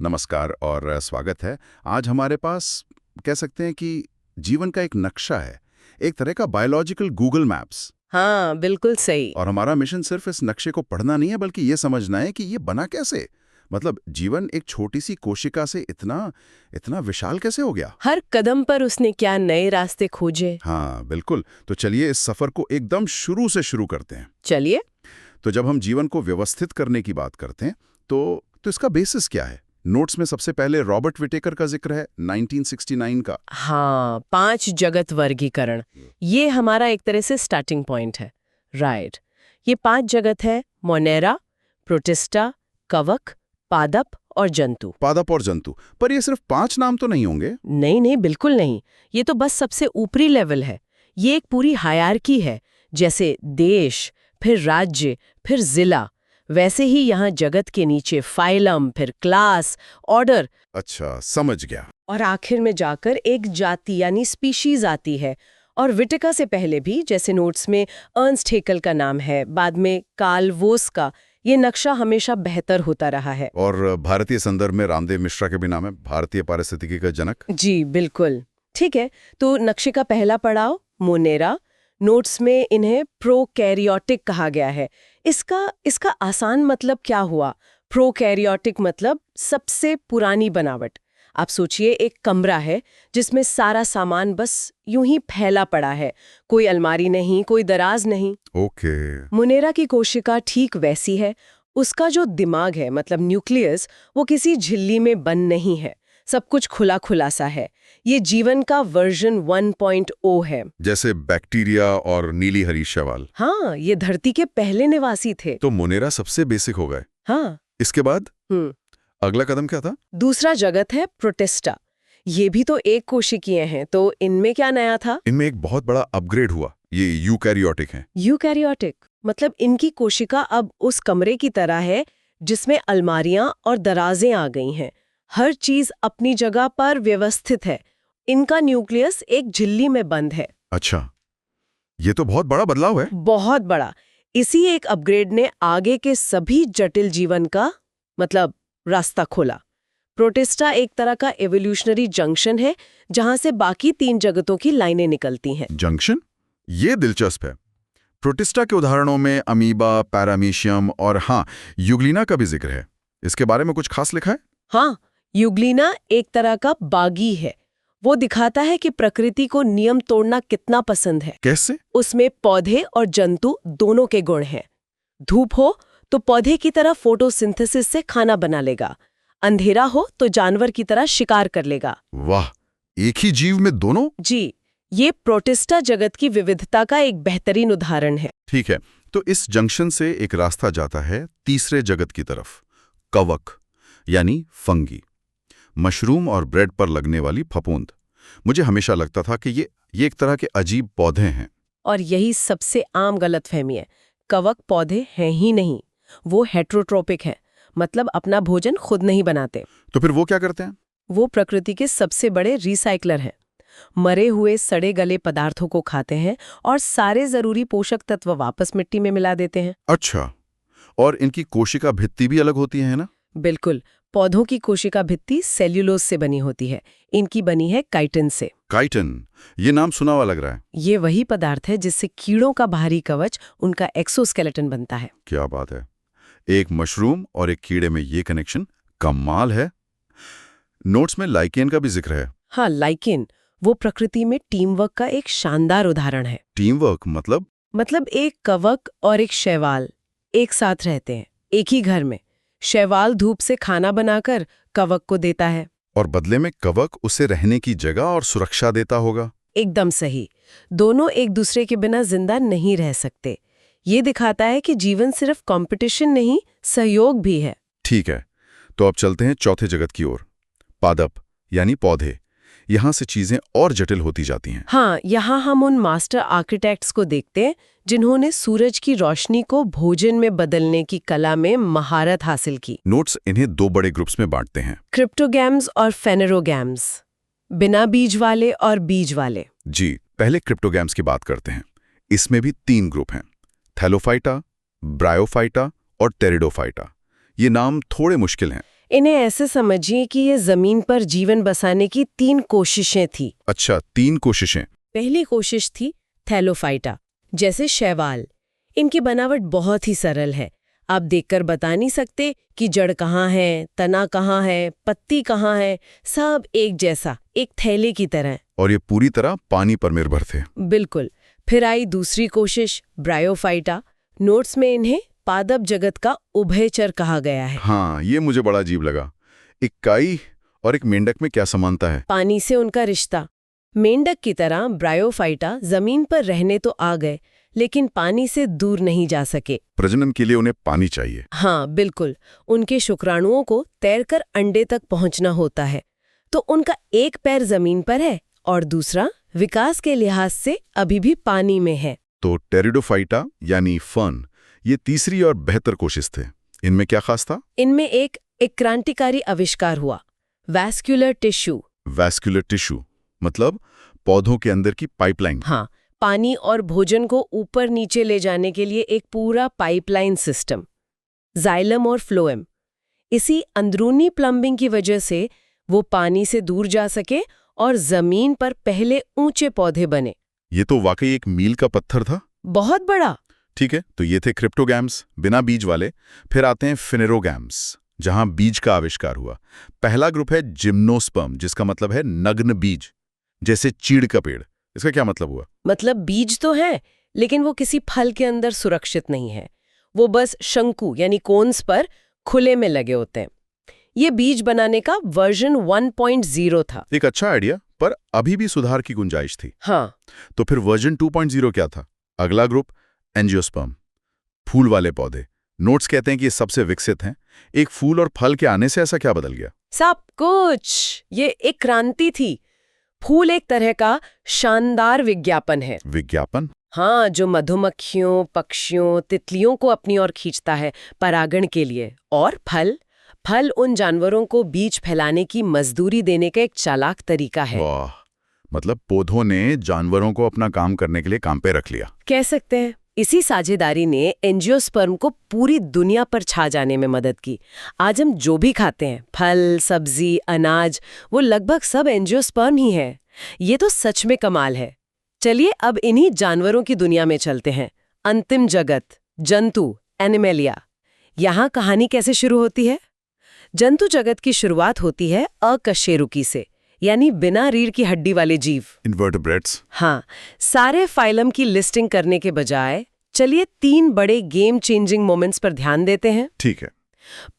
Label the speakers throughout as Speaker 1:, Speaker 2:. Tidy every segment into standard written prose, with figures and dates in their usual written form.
Speaker 1: नमस्कार और स्वागत है। आज हमारे पास कह सकते हैं कि जीवन का एक नक्शा है, एक तरह का बायोलॉजिकल गूगल मैप्स।
Speaker 2: हाँ, बिल्कुल सही।
Speaker 1: और हमारा मिशन सिर्फ इस नक्शे को पढ़ना नहीं है, बल्कि ये समझना है कि ये बना कैसे। मतलब जीवन एक छोटी सी कोशिका से इतना इतना विशाल कैसे हो गया।
Speaker 2: हर कदम पर उसने क्या नए रास्ते खोजे।
Speaker 1: हाँ बिल्कुल। तो चलिए इस सफर को एकदम शुरू से शुरू करते हैं।
Speaker 2: चलिए।
Speaker 1: तो जब हम जीवन को व्यवस्थित करने की बात करते हैं तो इसका बेसिस क्या है। नोट्स में सबसे पहले रॉबर्ट विटेकर का जिक्र है 1969 का।
Speaker 2: हाँ, 5 जगत वर्गीकरण, ये हमारा एक तरह से स्टार्टिंग पॉइंट है। राइट। ये 5 जगत है: मोनेरा, प्रोटिस्टा, कवक, पादप और जंतु।
Speaker 1: पादप और जंतु। पर ये सिर्फ 5 नाम तो नहीं होंगे।
Speaker 2: नहीं नहीं, बिल्कुल नहीं। ये तो बस सबसे ऊपरी लेवल है। ये एक पूरी हायरार्की है, जैसे देश, फिर राज्य, फिर जिला। वैसे ही यहाँ जगत के नीचे फाइलम, फिर क्लास, ऑर्डर,
Speaker 1: अच्छा समझ गया।
Speaker 2: और आखिर में जाकर एक जाति यानी स्पीशीज आती है। और विटिका से पहले भी, जैसे नोट्स में अर्नस्ट हेकल का नाम है, बाद में कार्ल वोस का, ये नक्शा हमेशा बेहतर होता रहा है।
Speaker 1: और भारतीय संदर्भ में रामदेव मिश्रा के भी नाम है, भारतीय पारिस्थितिकी का जनक।
Speaker 2: जी बिल्कुल। ठीक है, तो नक्शे का पहला पड़ाव मोनेरा। नोट्स में इन्हें प्रोकैरियोटिक कहा गया है। इसका आसान मतलब क्या हुआ? प्रोकैरियोटिक मतलब सबसे पुरानी बनावट। आप सोचिए, एक कमरा है जिसमें सारा सामान बस यूं ही फैला पड़ा है, कोई अलमारी नहीं, कोई दराज नहीं।
Speaker 1: ओके।
Speaker 2: मुनेरा की कोशिका ठीक वैसी है। उसका जो दिमाग है, मतलब न्यूक्लियस, वो किसी झिल्ली में बंद नहीं है। सब कुछ खुला खुला सा है। ये जीवन का वर्जन 1.0 है।
Speaker 1: जैसे बैक्टीरिया और नीली हरी शैवाल।
Speaker 2: हाँ, ये धरती के पहले निवासी थे।
Speaker 1: तो मोनेरा सबसे बेसिक हो गए।
Speaker 2: हाँ।
Speaker 1: इसके बाद अगला कदम क्या था?
Speaker 2: दूसरा जगत है प्रोटिस्टा। ये भी तो एक कोशिकीय हैं, तो इनमें क्या नया था?
Speaker 1: इनमें एक बहुत बड़ा अपग्रेड हुआ, ये यूकैरियोटिक हैं।
Speaker 2: यूकैरियोटिक मतलब इनकी कोशिका अब उस कमरे की तरह है जिसमें अलमारियां और दराजें आ गई हैं। हर चीज अपनी जगह पर व्यवस्थित है। इनका न्यूक्लियस एक झिल्ली में बंद है।
Speaker 1: अच्छा, ये तो बहुत बड़ा बदलाव है।
Speaker 2: बहुत बड़ा। इसी एक अपग्रेड ने आगे के सभी जटिल जीवन का मतलब रास्ता खोला। प्रोटिस्टा एक तरह का एवोल्यूशनरी जंक्शन है, जहां से बाकी 3 जगतों की लाइनें निकलती हैं।
Speaker 1: जंक्शन? ये दिलचस्प है। प्रोटिस्टा के उदाहरणों में अमीबा, पैरामीशियम और हाँ, यूग्लिना का भी जिक्र है। इसके बारे में कुछ खास लिखा है?
Speaker 2: हाँ, यूग्लिना एक तरह का बागी है। वो दिखाता है कि प्रकृति को नियम तोड़ना कितना पसंद है।
Speaker 1: कैसे?
Speaker 2: उसमें पौधे और जंतु दोनों के गुण हैं। धूप हो तो पौधे की तरह फोटोसिंथेसिस से खाना बना लेगा, अंधेरा हो तो जानवर की तरह शिकार कर लेगा।
Speaker 1: वाह, एक ही जीव में दोनों?
Speaker 2: जी, ये प्रोटिस्टा जगत की विविधता का एक बेहतरीन उदाहरण है।
Speaker 1: ठीक है, तो इस जंक्शन से एक रास्ता जाता है तीसरे जगत की तरफ, कवक यानी फंगी। मशरूम और ब्रेड पर लगने वाली फफूंद। मुझे हमेशा लगता था कि ये एक तरह के अजीब पौधे हैं।
Speaker 2: और यही सबसे आम गलतफहमी है। कवक पौधे हैं ही नहीं, वो हेट्रोट्रोपिक हैं, मतलब अपना भोजन खुद नहीं बनाते।
Speaker 1: तो फिर वो क्या करते हैं?
Speaker 2: वो प्रकृति के सबसे बड़े रिसाइक्लर हैं। मरे हुए सड़े गले पदार्थों को खाते हैं और सारे जरूरी पोषक तत्व वापस मिट्टी में मिला देते हैं।
Speaker 1: अच्छा, और इनकी कोशिका भित्ति भी अलग होती है ना?
Speaker 2: बिल्कुल। पौधों की कोशिका भित्ति सेल्यूलोज से बनी होती है, इनकी बनी है काइटिन से।
Speaker 1: काइटिन, ये नाम सुना हुआ लग रहा है।
Speaker 2: ये वही पदार्थ है जिससे कीड़ों का बाहरी कवच, उनका एक्सोस्केलेटन बनता है।
Speaker 1: क्या बात है, एक मशरूम और एक कीड़े में ये कनेक्शन कमाल है। नोट्स में लाइकेन का भी जिक्र है।
Speaker 2: हाँ, लाइकेन वो प्रकृति में टीम वर्क का एक शानदार उदाहरण है।
Speaker 1: टीम वर्क मतलब
Speaker 2: एक कवक और एक शैवाल एक साथ रहते हैं, एक ही घर में। शैवाल धूप से खाना बनाकर कवक को देता है,
Speaker 1: और बदले में कवक उसे रहने की जगह और सुरक्षा देता होगा।
Speaker 2: एकदम सही। दोनों एक दूसरे के बिना जिंदा नहीं रह सकते। ये दिखाता है कि जीवन सिर्फ कंपटीशन नहीं, सहयोग भी है।
Speaker 1: ठीक है, तो अब चलते हैं चौथे जगत की ओर, पादप यानी पौधे। यहां से चीजें और जटिल होती जाती हैं।
Speaker 2: हाँ, यहाँ हम उन मास्टर आर्किटेक्ट्स को देखते हैं जिन्होंने सूरज की रोशनी को भोजन में बदलने की कला में महारत हासिल की।
Speaker 1: नोट्स इन्हें 2 बड़े ग्रुप्स में बांटते हैं,
Speaker 2: क्रिप्टोगैम्स और फेनेरोगैम्स, बिना बीज वाले और बीज वाले।
Speaker 1: जी, पहले क्रिप्टोगैम्स की बात करते हैं। इसमें भी 3 ग्रुप हैं, थैलोफाइटा, ब्रायोफाइटा और टेरिडोफाइटा। ये नाम थोड़े मुश्किल हैं।
Speaker 2: इन्हें ऐसे समझिए कि ये जमीन पर जीवन बसाने की 3 कोशिशें थी।
Speaker 1: अच्छा, 3 कोशिशें।
Speaker 2: पहली कोशिश थी थैलोफाइटा, जैसे शैवाल। इनकी बनावट बहुत ही सरल है। आप देखकर बता नहीं सकते कि जड़ कहाँ है, तना कहाँ है, पत्ती कहाँ है, सब एक जैसा, एक थैले की तरह।
Speaker 1: और ये पूरी तरह पानी पर निर्भर थे।
Speaker 2: बिल्कुल। फिर आई दूसरी कोशिश, ब्रायोफाइटा। नोट्स में इन्हें पादप जगत का उभयचर कहा गया है।
Speaker 1: हाँ, ये मुझे बड़ा अजीब लगा। एक काई और एक मेंढक में क्या समानता है?
Speaker 2: पानी से उनका रिश्ता। मेंढक की तरह ब्रायोफाइटा जमीन पर रहने तो आ गए, लेकिन पानी से दूर नहीं जा सके।
Speaker 1: प्रजनन के लिए उन्हें पानी चाहिए।
Speaker 2: हाँ, बिल्कुल। उनके शुक्राणुओं को तैरकर अंडे तक पहुंचना होता है। तो उनका एक पैर जमीन पर है और दूसरा विकास के लिहाज से अभी भी पानी में है।
Speaker 1: तो टेरिडोफाइटा यानी फर्न, ये तीसरी और बेहतर कोशिश थे। इनमें क्या खास था?
Speaker 2: इनमें एक क्रांतिकारी आविष्कार हुआ, वैस्कुलर टिश्यू।
Speaker 1: वैस्कुलर टिश्यू मतलब पौधों के अंदर की पाइपलाइन।
Speaker 2: हाँ, पानी और भोजन को ऊपर नीचे ले जाने के लिए एक पूरा पाइपलाइन सिस्टम, जाइलम और फ्लोएम। इसी अंदरूनी प्लम्बिंग की वजह से वो पानी से दूर जा सके और जमीन पर पहले ऊंचे पौधे बने।
Speaker 1: ये तो वाकई एक मील का पत्थर था।
Speaker 2: बहुत बड़ा।
Speaker 1: ठीक है, तो ये थे क्रिप्टोगैम्स, बिना बीज वाले। फिर आते हैं फिनेरोगैम्स, जहां बीज का आविष्कार हुआ। पहला ग्रुप है जिम्नोस्पर्म, जिसका मतलब है नग्न बीज, जैसे चीड़ का पेड़। इसका क्या मतलब हुआ?
Speaker 2: मतलब बीज तो है, लेकिन वो किसी फल के अंदर सुरक्षित नहीं है। वो बस शंकु यानी कोन्स पर खुले में लगे होते हैं। ये बीज बनाने का वर्जन 1.0 था।
Speaker 1: एक अच्छा आइडिया, पर अभी भी सुधार की गुंजाइश थी।
Speaker 2: हाँ,
Speaker 1: तो फिर वर्जन 2.0 क्या था? अगला ग्रुप एंजियोस्पर्म, फूल वाले पौधे। नोट्स कहते हैं कि ये सबसे विकसित हैं। एक फूल और फल के आने से ऐसा क्या बदल गया?
Speaker 2: सब कुछ। ये एक क्रांति थी। फूल एक तरह का शानदार विज्ञापन है।
Speaker 1: विज्ञापन?
Speaker 2: हाँ, जो मधुमक्खियों, पक्षियों, तितलियों को अपनी ओर खींचता है परागण के लिए। और फल उन जानवरों को बीज फैलाने की मजदूरी देने का एक चालाक तरीका है।
Speaker 1: वाह, मतलब पौधों ने जानवरों को अपना काम करने के लिए काम पे रख लिया।
Speaker 2: कह सकते हैं। इसी साझेदारी ने एंजियोस्पर्म को पूरी दुनिया पर छा जाने में मदद की। आज हम जो भी खाते हैं, फल, सब्जी, अनाज, वो लगभग सब एंजियोस्पर्म ही है। ये तो सच में कमाल है। चलिए अब इन्हीं जानवरों की दुनिया में चलते हैं। अंतिम जगत, जंतु, एनिमेलिया। यहाँ कहानी कैसे शुरू होती है? जंतु जगत की शुरुआत होती है अकशेरुकी से, यानी बिना रीढ़ की हड्डी वाले जीव।
Speaker 1: इन्वर्टेब्रेट्स।
Speaker 2: हाँ, सारे फाइलम की लिस्टिंग करने के बजाय चलिए 3 बड़े गेम चेंजिंग मोमेंट्स पर ध्यान देते हैं।
Speaker 1: ठीक है।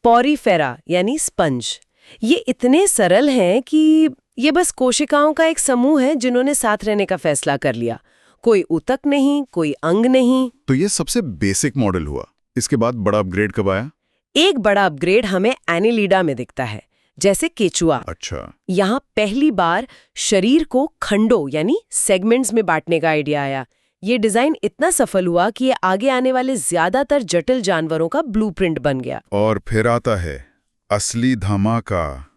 Speaker 2: पॉरीफेरा यानी स्पंज। ये इतने सरल हैं कि ये बस कोशिकाओं का एक समूह है जिन्होंने साथ रहने का फैसला कर लिया। कोई ऊतक नहीं, कोई अंग नहीं।
Speaker 1: तो ये सबसे बेसिक मॉडल हुआ। इसके बाद बड़ा अपग्रेड कब आया?
Speaker 2: एक बड़ा अपग्रेड हमें एनिलिडा में दिखता है, जैसे केचुआ।
Speaker 1: अच्छा।
Speaker 2: यहाँ पहली बार शरीर को खंडों यानी सेगमेंट्स में बांटने का आइडिया आया। ये डिजाइन इतना सफल हुआ कि ये आगे आने वाले ज्यादातर जटिल जानवरों का ब्लूप्रिंट बन गया।
Speaker 1: और फिर आता है असली धमाका,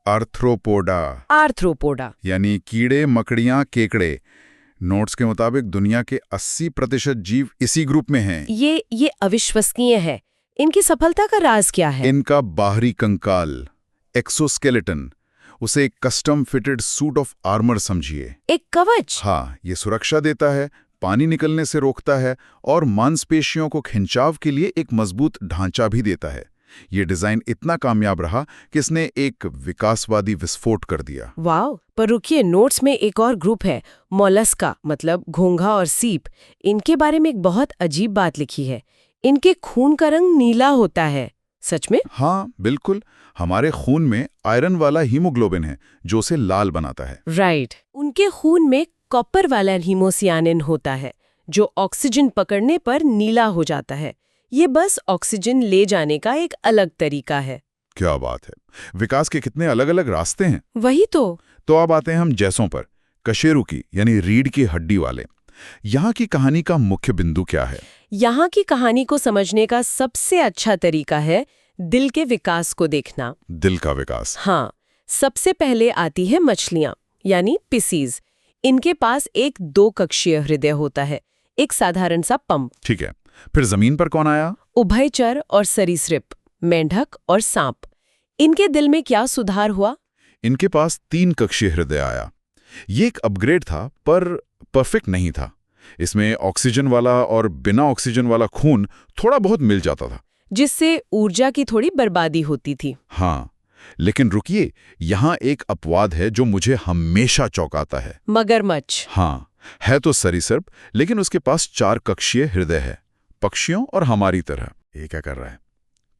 Speaker 2: आर्थ्रोपोडा
Speaker 1: यानी कीड़े, मकड़ियां, केकड़े। नोट्स के मुताबिक दुनिया के 80% जीव इसी ग्रुप में हैं।
Speaker 2: ये अविश्वसनीय है। इनकी सफलता का राज क्या है?
Speaker 1: इनका बाहरी कंकाल, एक्सोस्केलेटन, उसे एक custom fitted suit of armour समझिए।
Speaker 2: एक कवच।
Speaker 1: हाँ, ये सुरक्षा देता है, पानी निकलने से रोकता है और मांसपेशियों को खिंचाव के लिए एक मजबूत ढांचा भी देता है। ये डिजाइन इतना कामयाब रहा कि इसने एक विकासवादी विस्फोट कर दिया।
Speaker 2: वाह! पर रुकिए, नोट्स में एक और ग्रुप है, मोलस्का, मतलब घोंघा और सीप। इनके बारे में एक बहुत अजीब बात लिखी है। इनके खून का रंग नीला होता है। सच में?
Speaker 1: हाँ, बिल्कुल। हमारे खून में आयरन वाला हीमोग्लोबिन है जो उसे लाल बनाता है।
Speaker 2: राइट। उनके खून में कॉपर वाला हीमोसियानिन होता है जो ऑक्सीजन पकड़ने पर नीला हो जाता है। ये बस ऑक्सीजन ले जाने का एक अलग तरीका है।
Speaker 1: क्या बात है! विकास के कितने अलग अलग रास्ते हैं।
Speaker 2: वही तो
Speaker 1: अब आते हैं हम जैसों पर, कशेरुकी यानी रीढ़ की हड्डी वाले। यहाँ की कहानी का मुख्य बिंदु क्या है?
Speaker 2: यहाँ की कहानी को समझने का सबसे अच्छा तरीका है दिल के विकास को देखना।
Speaker 1: दिल का विकास?
Speaker 2: हाँ, सबसे पहले आती है मछलियाँ यानी पिसीज। इनके पास एक 2 कक्षीय हृदय होता है, एक साधारण सा पंप।
Speaker 1: ठीक है। फिर जमीन पर कौन आया?
Speaker 2: उभयचर और सरीसृप, मेंढक और सांप। इनके दिल में क्या सुधार हुआ?
Speaker 1: इनके पास 3 कक्षीय हृदय आया। ये एक अपग्रेड था, पर परफेक्ट नहीं था। इसमें ऑक्सीजन वाला और बिना ऑक्सीजन वाला खून थोड़ा बहुत मिल जाता था,
Speaker 2: जिससे ऊर्जा की थोड़ी बर्बादी होती थी।
Speaker 1: हाँ, लेकिन रुकिए, यहाँ एक अपवाद है जो मुझे हमेशा चौंकाता है।
Speaker 2: मगरमच्छ।
Speaker 1: हाँ, है तो सरीसृप, लेकिन उसके पास 4 कक्षीय हृदय है, पक्षियों और हमारी तरह। ये क्या कर रहा है?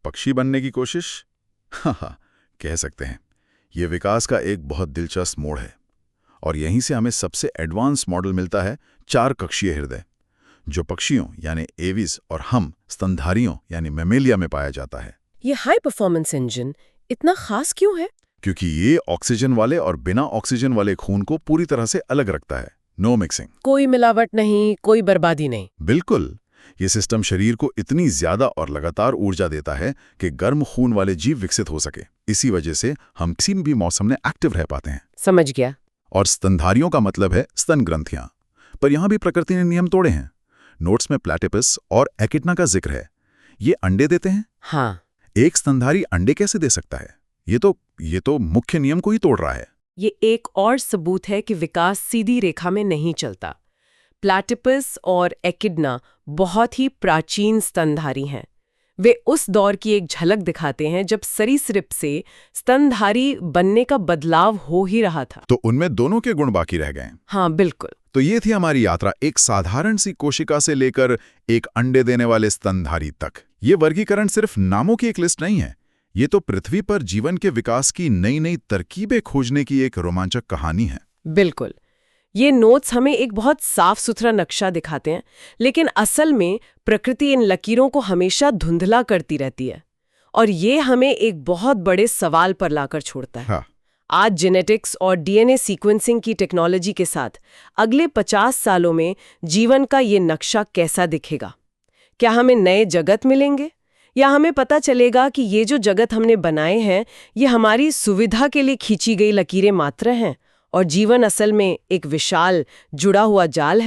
Speaker 1: पक्षी बनने की कोशिश? हाँ, कह सकते हैं। ये विकास का एक बहुत दिलचस्प मोड़ है, और यहीं से हमें सबसे एडवांस मॉडल मिलता है 4 कक्षीय हृदय, जो पक्षियों यानी एविस और हम स्तनधारियों यानी मैमेलिया में पाया जाता है।
Speaker 2: ये हाई परफॉर्मेंस इंजन इतना खास क्यों है?
Speaker 1: क्योंकि ये ऑक्सीजन वाले और बिना ऑक्सीजन वाले खून को पूरी तरह से अलग रखता है। No mixing.
Speaker 2: कोई मिलावट नहीं, कोई बर्बादी नहीं।
Speaker 1: बिल्कुल। ये सिस्टम शरीर को इतनी ज्यादा और लगातार ऊर्जा देता है कि गर्म खून वाले जीव विकसित हो सके। इसी वजह से हम किसी भी मौसम में एक्टिव रह पाते हैं।
Speaker 2: समझ गया।
Speaker 1: और स्तनधारियों का मतलब है स्तन ग्रंथियां। पर यहां भी प्रकृति ने नियम तोड़े हैं। नोट्स में प्लैटिपस और एकिडना का जिक्र है। ये अंडे देते हैं।
Speaker 2: हाँ।
Speaker 1: एक स्तनधारी अंडे कैसे दे सकता है? ये तो मुख्य नियम को ही तोड़ रहा है।
Speaker 2: ये एक और सबूत है कि विकास सीधी रेखा में नहीं चलता। प्लैटिपस और एकिडना बहुत ही प्राचीन स्तनधारी हैं। वे उस दौर की एक झलक दिखाते हैं जब सरीसृप से स्तनधारी बनने का बदलाव हो ही रहा था।
Speaker 1: तो उनमें दोनों के गुण बाकी रह गए।
Speaker 2: हाँ, बिल्कुल।
Speaker 1: तो ये थी हमारी यात्रा एक साधारण सी कोशिका से लेकर एक अंडे देने वाले स्तनधारी तक। ये वर्गीकरण सिर्फ नामों की एक लिस्ट नहीं है। ये तो पृथ्वी पर जीवन के विकास की नई नई तरकीबें खोजने की एक रोमांचक कहानी है।
Speaker 2: बिल्कुल। ये नोट्स हमें एक बहुत साफ सुथरा नक्शा दिखाते हैं, लेकिन असल में प्रकृति इन लकीरों को हमेशा धुंधला करती रहती है, और ये हमें एक बहुत बड़े सवाल पर लाकर छोड़ता है।
Speaker 1: हाँ।
Speaker 2: आज जेनेटिक्स और डीएनए सीक्वेंसिंग की टेक्नोलॉजी के साथ अगले 50 सालों में जीवन का ये नक्शा कैसा दिखेगा? क्या हमें नए जगत मिलेंगे, या हमें पता चलेगा कि ये जो जगत हमने बनाए हैं ये हमारी सुविधा के लिए खींची गई लकीरें मात्र हैं, और जीवन असल में एक विशाल जुड़ा हुआ जाल है?